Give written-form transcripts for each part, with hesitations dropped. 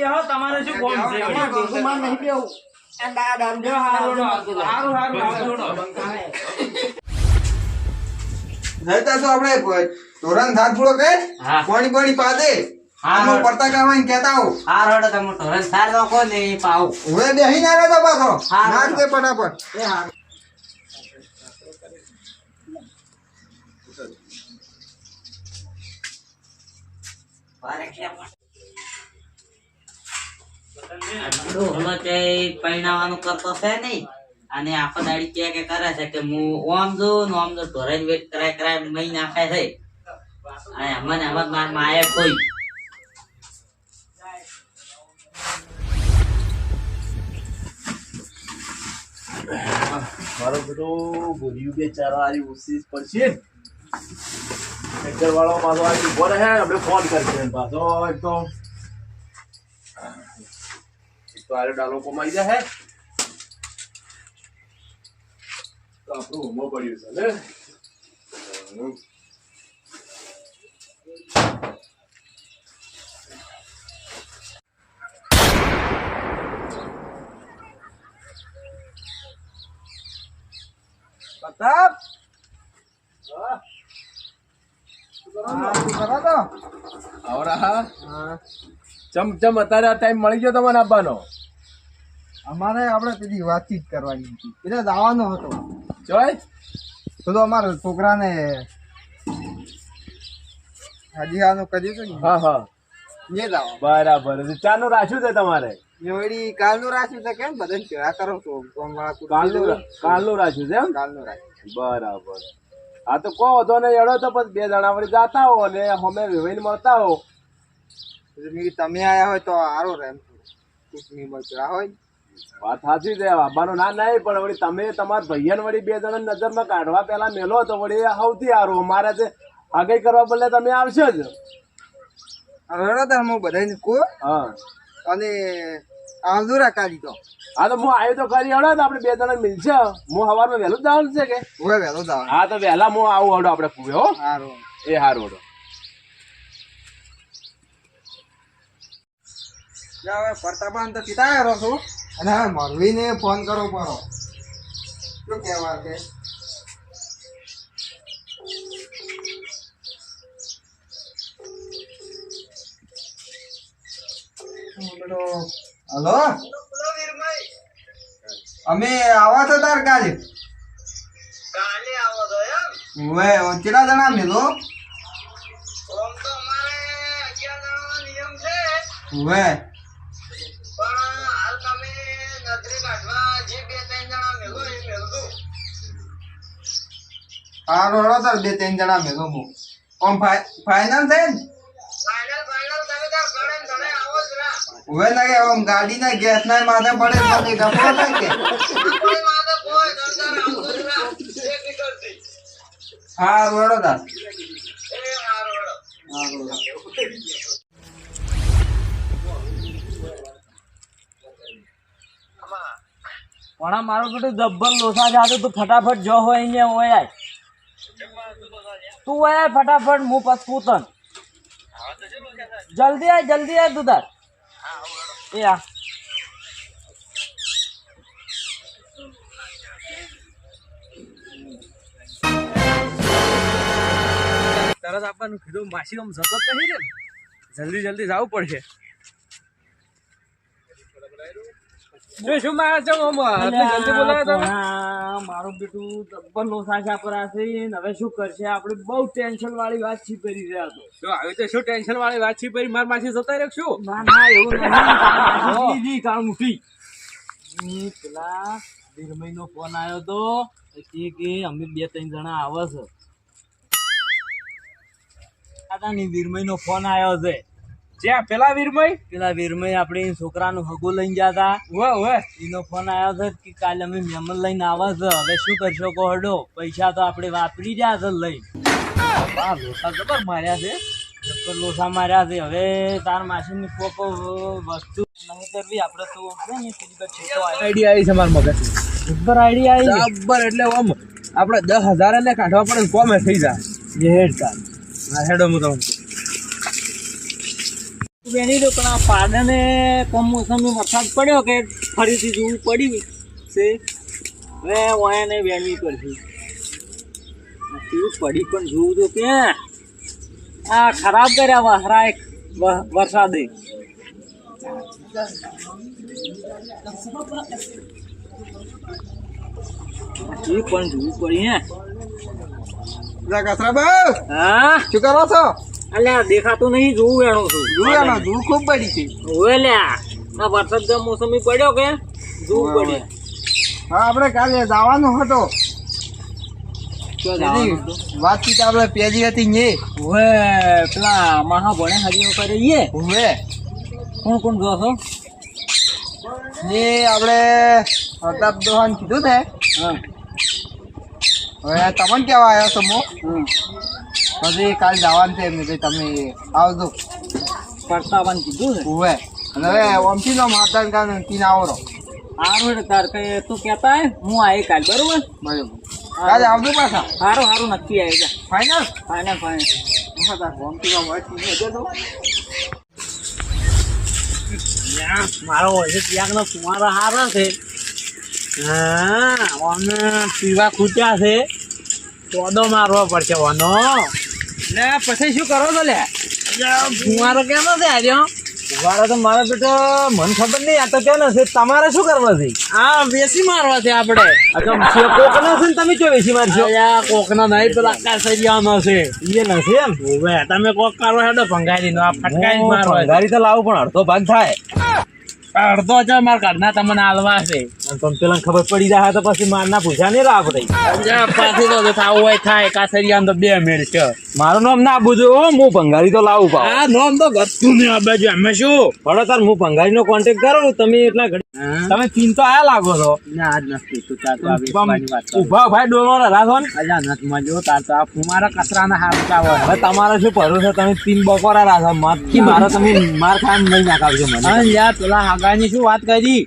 બેહો તમારે શું કોમ છે માર નહીં બેહું આપણે ધોરણ થાક પૂરો કે પાણી પાણી પા દે આનો પડતા કાવાઈને કહેતા હો હા રોડો તમે ધોરણ 4 નો કો ને પાઉ હવે બેહીને આવે તો પાછો નાખ દે ફટાફટ એ હા પરિણામવાનું કરતો છે નહીં અને આખો દાડી કે કરે છે કે હું ઓમ જો ઓમ જો ધોરણ વેટ કરાય મહી નાખે છે અને અમને માર માએ કોઈ મારો બેટો ગોળીઓ બે ચાર વાળી ઓછી પડશે ટ્રેક્ટર વાળો પાછો આ ઉભો રહે આપણે ફોન કરશે પાછો એકદમ તો આરે ડાલો કમાઈ જાય તો આપણું હોમો પડ્યું છે ને પ્રતાપ ચમ અત્યારે આ ટાઈમ મળી ગયો તમને આપવાનો અમારે આપણે પેલી વાતચીત કરવાની હતી એટલે જવાનો હતો જોય તો અમારા છોકરાને હાજીહાનું કર્યું હતું ને હા હા એ જવાનું બરાબર ચાનું રાખ્યું છે તમારે વળી કાલનું રાખ્યું છે કેમ બધાને કેવા કરો છો કાલનું રાખ્યું છે એમ કાલનું રાખ્યું બરાબર હા તો કહો તો ને એડો તો પછી બે જણા વળી જાતા હો અને અમે વિભાઈને મળતા હો તમે આયા હોય તો સારું રહે એમ ચૂંટણી મળતા હોય વાત સાચી છે બાબાનો ના નહીં પણ વળી તમે તમારા ભાઈયાને વળી બે જણા નજરમાં કાઢવા પેલા મેલો તો વળી સૌથી સારું અમારે તે આગળ કરવા બદલે તમે આવશો જ હવે તો હું બધાને કહું હા અને આંદુરા કાઢી તો હા તો હું આવ્યો તો કરી હડો તો આપણે બે જણા મિલશે હું સવારમાં વહેલું જ જવાનું છે કે હવે વહેલો જવાનું હા તો વહેલા હું આવું હડો આપણે પૂરે હો સારું એ સારું હડો હવે પ્રતાપાન તો પિતા રહ્યો છું અને હવે મરવીને ફોન કરવો પડો શું કહેવા કે હલો અમે આવા છો તાર કાલે આવો તો એમ કેટલા જણા મેલો ઓમ તો અમારે 11 જણાનો નિયમ છે હવે પણ હાલ તમે નજરે કાઢવા જે 2-3 જણા મેલો એ મેલજો હારો તાર 2-3 જણા મેલો હું કોમ ફાઈનલ છે ને ફાઇનલ તમે તાર ગણે ધણે આવો જ રા હવે લાગે આમ ગાડીના ગેસ ના માથે પડે પછી ગફો થાય કે કોઈ માથે કોઈ ધંધા આવો જ રા એક નીકળતી હા રોડો તાર એ હારો પણ મારો બેટો જબ્બર લોસા જાતો તું ફટાફટ જો હોય અહીંયા હોય આય તું આય ફટાફટ હું પસકું તન જલ્દી આય તું તાર એ આ તરત આપણને કીધું માસી આમ જતો જ નહીં રે જલ્દી જવું પડશે શું મારે છે મારું બેટું જબ્બર લોસા છાપરા છે હવે શું કરશે આપણે બહુ ટેન્શન વાળી વાત છી કરી રહ્યા તો હવે તો શું ટેન્શન વાળી વાત છી કરી માર માસી જતા રાખશું ના એવું નહીં કામ ઉઠી પેલા વીરમઈ નો ફોન આવ્યો તો કે અમે 2-3 જણા આવે છે દાદાની વીરમઈ નો ફોન આવ્યો છે જ્યાં પેલા વીરમઈ આપણે છોકરાનું હગો લઈને ગયા હતા એનો ફોન આવ્યો છે કે કાલે અમે મહેમાન લઈને આવે છે હવે શું કરશો કહો હડો પૈસા તો આપણે વાપરી રહ્યા છે લઈને લોસા જબર માર્યા છે જબર લોસા માર્યા છે હવે તાર માસીની કોક વસ્તુ નહીં કરવી આપણે તો આઈડિયા આવી છે મારા મગજ જબર આઈડિયા આવી જબર એટલે આમ આપણે 10,000 એટલે કાઢવા પડે કોમે થઈ જાય એ હેડ તાર હા હેડો હું તમને વેણી દો પણ આ પાડાને કમોસમી વરસાદ પડ્યો કે ફરીથી જોવું પડ્યું છે હવે વાયાને વેણવી પડશે કેવું પડી પણ જોવું તો કે આ ખરાબ કર્યા વહરા એક વરસાદે એ પણ જોવું પડી હે લા કસરાભાઈ, હા શું કરો છો? અલ્યા દેખાતો નહીં જોવું વેણો છું જોયા ના, ધૂળ ખૂબ પડી છે. ઓવે લ્યા આ વરસાદ જે મોસમી પડ્યો કે જોવું પડે હા, આપણે કાલે જવાનું હતો. ક્યાં જવાનું હતું? વાતચીત આપણે પેલી હતી ને. ઓવે પેલા મહા ભણે હજી કરીએ હવે કોણ કોણ જો છો એ આપણે પ્રતાપ દોહાન કીધું ને, હા હવે તમને કેવા આવ્યો છો હું હમ પછી કાલે જવાનું છે એમને, તમે આવજો. પરતાવાન કીધું છે હવે અને હવે ઓમથી નો માતા કાન તીન આવરો સારું એટલે તાર કઈ તું કહેતા હે હું આવી કાલ બરોબર બરોબર. કાલે આવજો પાછા. સારું સારું નક્કી આવી જા ફાઈનલ. ફાઇનલ ફાઇનલ ઓમથી નો વાત કીધું. મારો હોય ત્યાંનો ફુવારો હારો છે હા ઓને પીવા ખૂટ્યા છે પોદો મારવો પડશે ઓનો લે પછી શું કરો છો લે ફુવારો કેમ છે આજે ફુવારો તો મારા બેટો મને ખબર નહીં આ તો કેનો છે તમારે શું કરવા છે આ વેસી મારવા છે આપણે કોકનો છે ને તમે ચો વેસી મારશો કોકનો નહીં પેલા કાસરિયાનો છે એ નથી એમ હવે તમે કોક કરો હેડો ભંગારી નો આ ફટકાઈ મારવા ભંગારી તો લાવું પણ અડધો ભાગ થાય અડધો છે મારા ઘરના તમને હાલવા છે તમે પેલા ખબર પડી જાય તો પછી મારના પૂછા નહીં રાખ રહી પાછી તો થવું હોય થાય કાસરિયા તો 2 મિનિટ છે મારું નામ ના પૂછો હું ભંગારી તો લાવું પાવ આ નામ તો ગતું નહીં આ બાજુ અમે શું ભણો તાર હું ભંગારી નો કોન્ટેક્ટ કરું તમે એટલા તમે ચીન તો આયા લાગો છો ના આજ નથી તું તાર તો ઉભા ભાઈ ડોલો રાખો ને અજા નથી મજો તાર તો આ ફુમારા કચરાના હાથ આવો હવે તમારે શું ભરોસો તમે 3 બકોરા રાખો મતથી મારો તમે માર ખાન નહીં નાખાવજો મને હા યાર પેલા હાગાની શું વાત કરી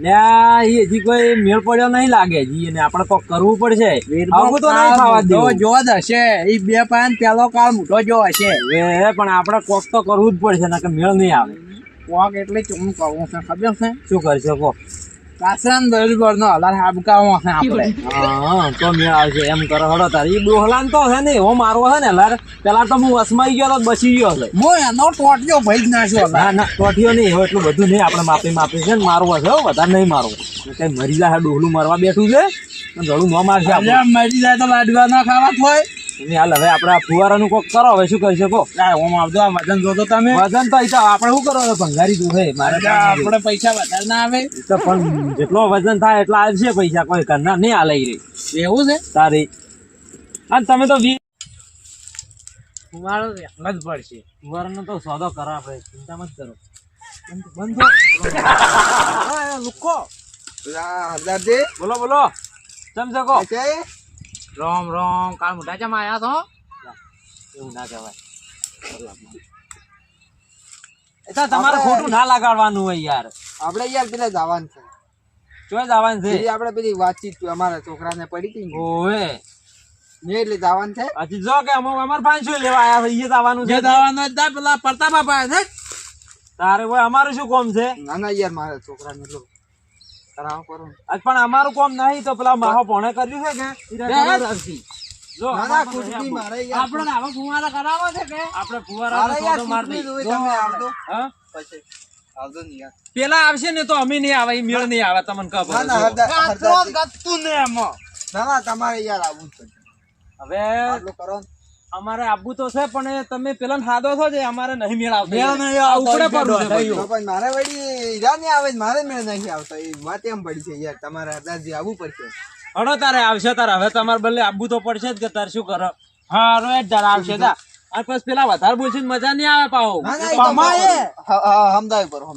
લ્યા એ હજી કોઈ મેળ પડ્યો નહીં લાગે જી અને આપણે કોક કરવું પડશે આવું તો નહીં ખાવા દેવું જો જ હશે એ 2 પાન પેલો કાળ મોટો જો હશે હવે પણ આપણે કોક તો કરવું જ પડશે નકર મેળ નહીં આવે કોક એટલે ચૂમ કરવું છે ખબર છે શું કરશો કોક કાસરાન બરોબર નો હલાર હાબકાવો છે આપણે હા તો મેળ આવશે એમ કરો હડો તાર ઈ ડોહલાન તો છે ને હો મારવો છે ને હલાર પેલા તો હું વસમાઈ ગયો તો બચી ગયો છે મો એનો ટોટિયો ભઈ જ નાખ્યો ના ના ટોટિયો નહીં હવે એટલું બધું નહીં આપણે માપી છે ને મારવો છે વધારે નહીં મારવો કઈ મરી જાય ડોહલું મરવા બેઠું છે ગળું ન મારશે આપણે મરી જાય તો લાડવા ના ખાવા હોય હાલ હવે આપણે ફુવારાનું કોક કરો હવે શું કરી શકો ઓમ આવજો આ વજન જોતો તમે વજન તો આપણે શું કરો ભંગારી જોવે મારે આપણે પૈસા વધારે ના આવે તો પણ જેટલો વજન થાય એટલા આવશે પૈસા કોઈ કરના નહીં હાલે રહી એવું છે તારી અને તમે તો ફુવારો એકલા જ પડશે ફુવારાનો તો સોદો કરો આપણે ચિંતા મત કરો બંધો લુકો હરદારજી બોલો બોલો ચમ શકો છે રોમ રોમ કાલ મોટા ચમ આયા છો એવું ના કહેવાય એટલે તમારે ખોટું ના લગાડવાનું હોય યાર આપણે યાર પેલા જવાનું છે. ચોય જવાનું છે પેલી આપણે પેલી વાતચીત અમારા છોકરાને પડી હતી ને ઓવે ને એટલે જવાનું છે. હજી જો કે અમાર 500 લેવા આયા છે એ જવાનું છે જવાનું જ પેલા પરતા બાપા છે તારે હોય અમારું શું કામ છે ના ના યાર મારા છોકરાને એટલું કરાવો કરો ને. આજ પણ અમારું કામ નહીં તો પેલા માહો ભણે કર્યું છે કે જો ના ના ખુદ બી મારે યાર આપણે આવા ફુવારા કરાવો છે કે આપણે ફુવારા મારે યાર માર ખુદ બી દઈ જોઈ તમે આવજો હા પછી આવજો ને યાર. પેલા આવશે ને તો અમે નહીં આવે ઈ મેળ નહીં આવે તમને ના ખબર ના હરદારજી. ગતું ને એમાં ના ના તમારે યાર આવવું જ પડશે. હવે આટલું કરો ને. અમારે આબુ તો છે પણ તમે પેલા ખાધો છો જે અમારે નહીં મેળ આવતો મેળ નહીં આવતો. ઉપડે પડવું છે તો પણ મારે વળી હીરા નહીં આવે ને મારે મેળ નહીં આવતો એ વાત એમ પડી છે યાર તમારે હરદારજી આવવું પડશે. હડો તારે આવશે તારે હવે તમારે બદલે આબુ તો પડશે જ કે તારે શું કરો હા રોજ તારે આવશે તા અને પછી પેલા વધારે બોલશે મજા નહીં આવે પાહો ના ના એ તો હમદાવી પર હો.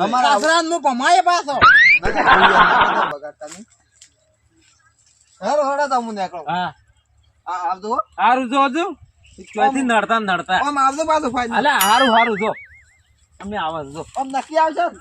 તમારા કાસરાનું પમાય પાછો ના ના યાર બગાડતા નહીં. હેરો હેડો તો હું નીકળું. હા આવજો હો. હારું જો હજુ ચોથી નડતા નડતા આમ આવજો પાછું ફાઈનલ. અલે હારું હારું જો અમે આવા જો આમ નક્કી આવશે ને?